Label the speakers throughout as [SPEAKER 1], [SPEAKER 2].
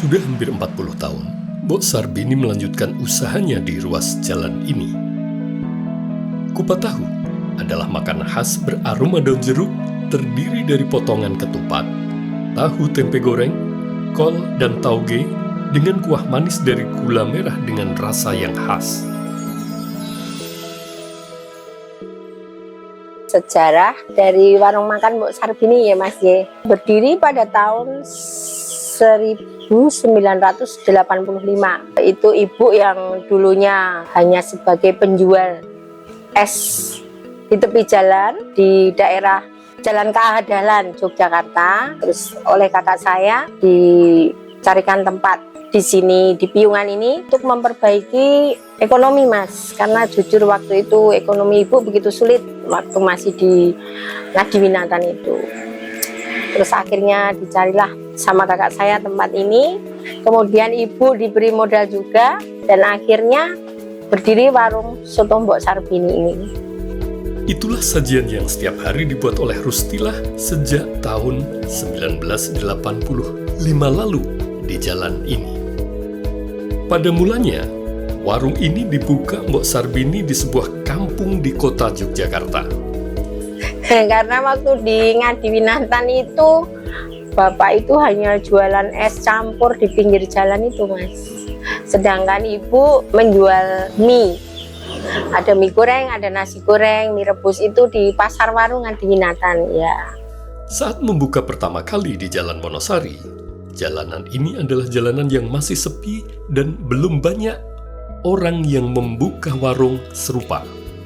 [SPEAKER 1] Sudah hampir 40 tahun, Mbok Sarbini melanjutkan usahanya di ruas jalan ini. Kupat tahu adalah makanan khas beraroma daun jeruk, terdiri dari potongan ketupat, tahu tempe goreng, kol, dan tauge dengan kuah manis dari gula merah dengan rasa yang khas.
[SPEAKER 2] Sejarah dari warung makan Mbok Sarbini ya Mas ya, berdiri pada tahun 1985. Itu ibu yang dulunya hanya sebagai penjual es di tepi jalan di daerah Jalan Keahdalan, Yogyakarta. Terus oleh kakak saya dicarikan tempat di sini, di Piungan ini, untuk memperbaiki ekonomi Mas, karena jujur waktu itu ekonomi ibu begitu sulit waktu masih di Ngadiwinatan itu. Terus akhirnya dicarilah sama kakak saya tempat ini, kemudian ibu diberi modal juga, dan akhirnya berdiri warung soto Mbok Sarbini ini.
[SPEAKER 1] Itulah sajian yang setiap hari dibuat oleh Rustilah sejak tahun 1985 lalu di jalan ini. Pada mulanya, warung ini dibuka Mbok Sarbini di sebuah kampung di kota Yogyakarta.
[SPEAKER 2] Karena waktu di Ngadiwinatan itu, bapak itu hanya jualan es campur di pinggir jalan itu Mas. Sedangkan ibu menjual mie. Ada mie goreng, ada nasi goreng, mie rebus itu di pasar warung Ngadiwinatan ya.
[SPEAKER 1] Saat membuka pertama kali di Jalan Wonosari, jalanan ini adalah jalanan yang masih sepi dan belum banyak orang yang membuka warung serupa.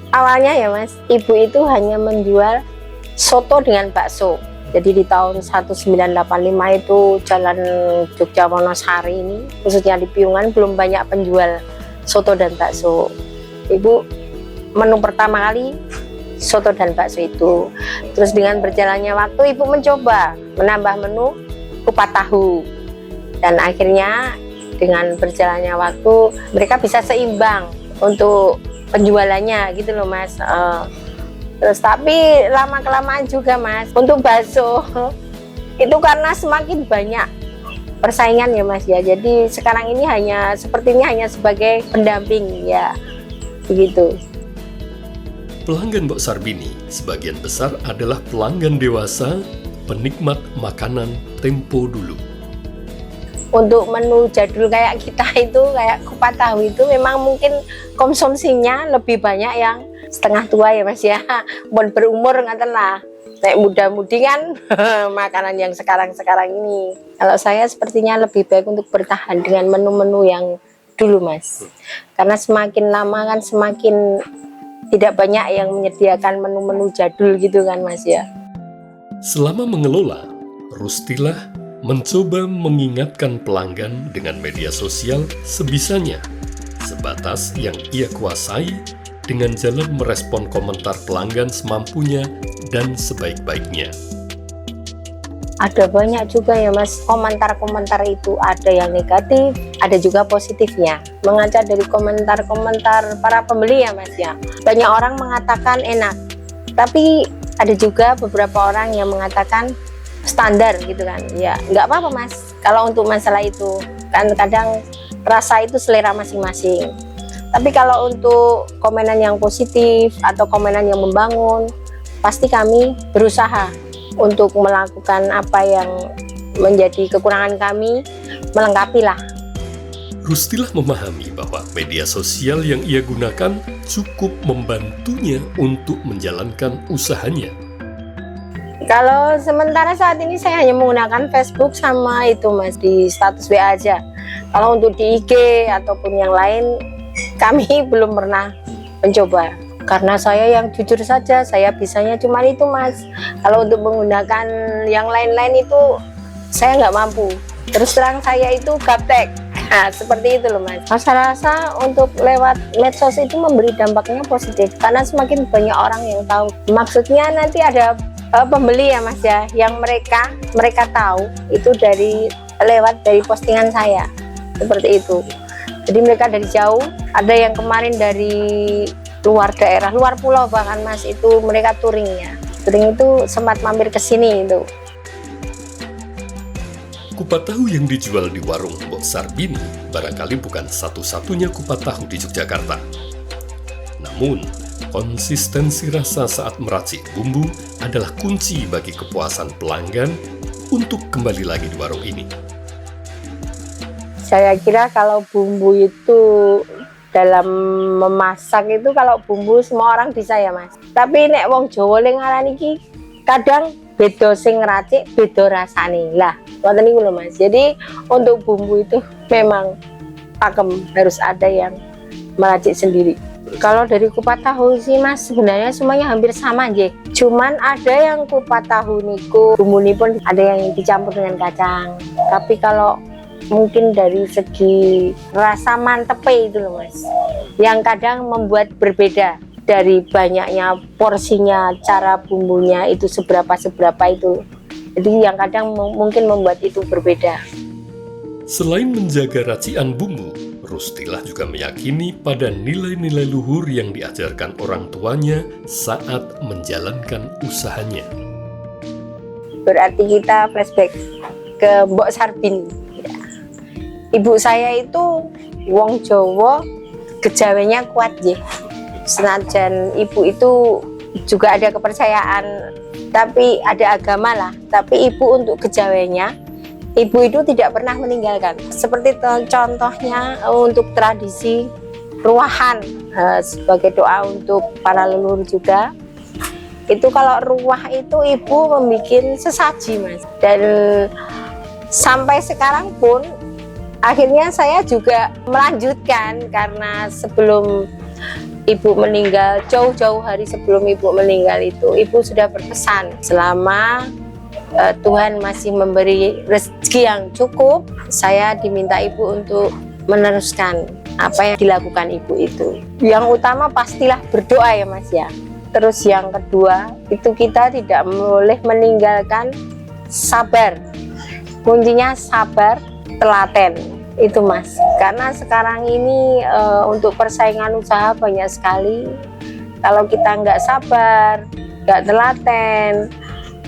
[SPEAKER 2] Awalnya ya Mas, ibu itu hanya menjual soto dengan bakso. Jadi di tahun 1985 itu jalan Jogja Wonosari ini, khususnya di Piungan, belum banyak penjual soto dan bakso. Ibu menu pertama kali soto dan bakso itu. Terus dengan berjalannya waktu, ibu mencoba menambah menu kupat tahu. Dan akhirnya dengan berjalannya waktu, mereka bisa seimbang untuk penjualannya gitu loh Mas. Terus tapi lama-kelamaan juga Mas, untuk bakso itu karena semakin banyak persaingan ya Mas ya. Jadi sekarang ini sepertinya hanya sebagai pendamping ya, begitu.
[SPEAKER 1] Pelanggan Mbok Sarbini sebagian besar adalah pelanggan dewasa, penikmat makanan tempo dulu.
[SPEAKER 2] Untuk menu jadul kayak kita itu, kayak kupat tahu itu memang mungkin konsumsinya lebih banyak yang setengah tua ya Mas ya, mau berumur ngaten lah, kayak muda-mudi kan makanan yang sekarang ini. Kalau saya sepertinya lebih baik untuk bertahan dengan menu-menu yang dulu Mas, karena semakin lama kan semakin tidak banyak yang menyediakan menu-menu jadul gitu kan Mas ya.
[SPEAKER 1] Selama mengelola, Rustilah mencoba mengingatkan pelanggan dengan media sosial sebisanya, sebatas yang ia kuasai, dengan jalan merespon komentar pelanggan semampunya dan sebaik-baiknya.
[SPEAKER 2] Ada banyak juga ya Mas, komentar-komentar itu ada yang negatif, ada juga positifnya. Mengaca dari komentar-komentar para pembeli ya Mas ya, banyak orang mengatakan enak, tapi ada juga beberapa orang yang mengatakan standar gitu kan. Ya nggak apa-apa Mas, kalau untuk masalah itu kan kadang rasa itu selera masing-masing. Tapi kalau untuk komenan yang positif atau komenan yang membangun, pasti kami berusaha untuk melakukan apa yang menjadi kekurangan kami, melengkapi lah.
[SPEAKER 1] Rustilah memahami bahwa media sosial yang ia gunakan cukup membantunya untuk menjalankan usahanya.
[SPEAKER 2] Kalau sementara saat ini saya hanya menggunakan Facebook sama itu Mas, di status WA aja. Kalau untuk di IG ataupun yang lain, kami belum pernah mencoba. Karena saya yang jujur saja, saya bisanya cuma itu Mas. Kalau untuk menggunakan yang lain-lain itu, saya nggak mampu. Terus terang saya itu gaptek. Nah, seperti itu loh Mas. Saya rasa untuk lewat medsos itu memberi dampaknya positif. Karena semakin banyak orang yang tahu. Maksudnya nanti ada pembeli ya Mas ya, yang mereka tahu itu dari postingan saya, seperti itu. Jadi mereka dari jauh, ada yang kemarin dari luar daerah, luar pulau bahkan Mas, itu mereka touring itu sempat mampir ke sini itu.
[SPEAKER 1] Kupat tahu yang dijual di warung Mbok Sarbini barangkali bukan satu-satunya kupat tahu di Yogyakarta. Namun, konsistensi rasa saat meracik bumbu adalah kunci bagi kepuasan pelanggan untuk kembali lagi di warung ini.
[SPEAKER 2] Saya kira kalau bumbu itu dalam memasak itu, kalau bumbu semua orang bisa ya Mas. Tapi nek wong Jawa le ngarani iki kadang beda sing ngracik, beda rasane. Lah, ngoten niku lho Mas. Jadi untuk bumbu itu memang pakem, harus ada yang meracik sendiri. Kalau dari kupat tahu sih Mas, sebenarnya semuanya hampir sama nggih. Cuman ada yang kupat tahu niku bumbunipun ada yang dicampur dengan kacang. Tapi kalau mungkin dari segi rasa mantepe itu loh Mas, yang kadang membuat berbeda dari banyaknya porsinya, cara bumbunya itu seberapa itu. Jadi yang kadang mungkin membuat itu berbeda.
[SPEAKER 1] Selain menjaga racian bumbu, Rustilah juga meyakini pada nilai-nilai luhur yang diajarkan orang tuanya saat menjalankan usahanya.
[SPEAKER 2] Berarti kita flashback ke Mbok Sarbini. Ibu saya itu wong Jawa, kejawennya kuat ya. Senajan ibu itu juga ada kepercayaan, tapi ada agama lah. Tapi ibu untuk kejawennya, ibu itu tidak pernah meninggalkan. Seperti contohnya untuk tradisi ruahan, sebagai doa untuk para leluhur juga. Itu kalau ruah itu ibu membuat sesaji Mas. Dan sampai sekarang pun akhirnya saya juga melanjutkan, karena sebelum ibu meninggal, jauh-jauh hari sebelum ibu meninggal itu, ibu sudah berpesan selama Tuhan masih memberi rezeki yang cukup, saya diminta ibu untuk meneruskan apa yang dilakukan ibu itu. Yang utama pastilah berdoa ya Mas ya. Terus yang kedua, itu kita tidak boleh meninggalkan sabar. Kuncinya sabar, telaten itu Mas, karena sekarang ini untuk persaingan usaha banyak sekali. Kalau kita nggak sabar, nggak telaten,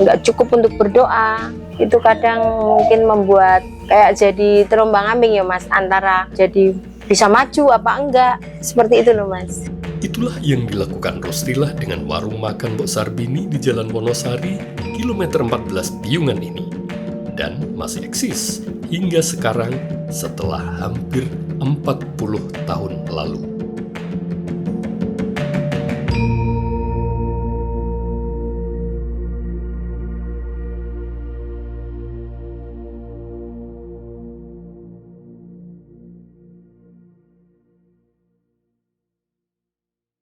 [SPEAKER 2] nggak cukup untuk berdoa, itu kadang mungkin membuat kayak jadi terombang-ambing ya Mas, antara jadi bisa maju apa enggak, seperti itu loh Mas.
[SPEAKER 1] Itulah yang dilakukan Rustilah dengan warung makan Mbok Sarbini di Jalan Wonosari, kilometer 14 Piungan ini. Dan masih eksis hingga sekarang setelah hampir 40 tahun lalu.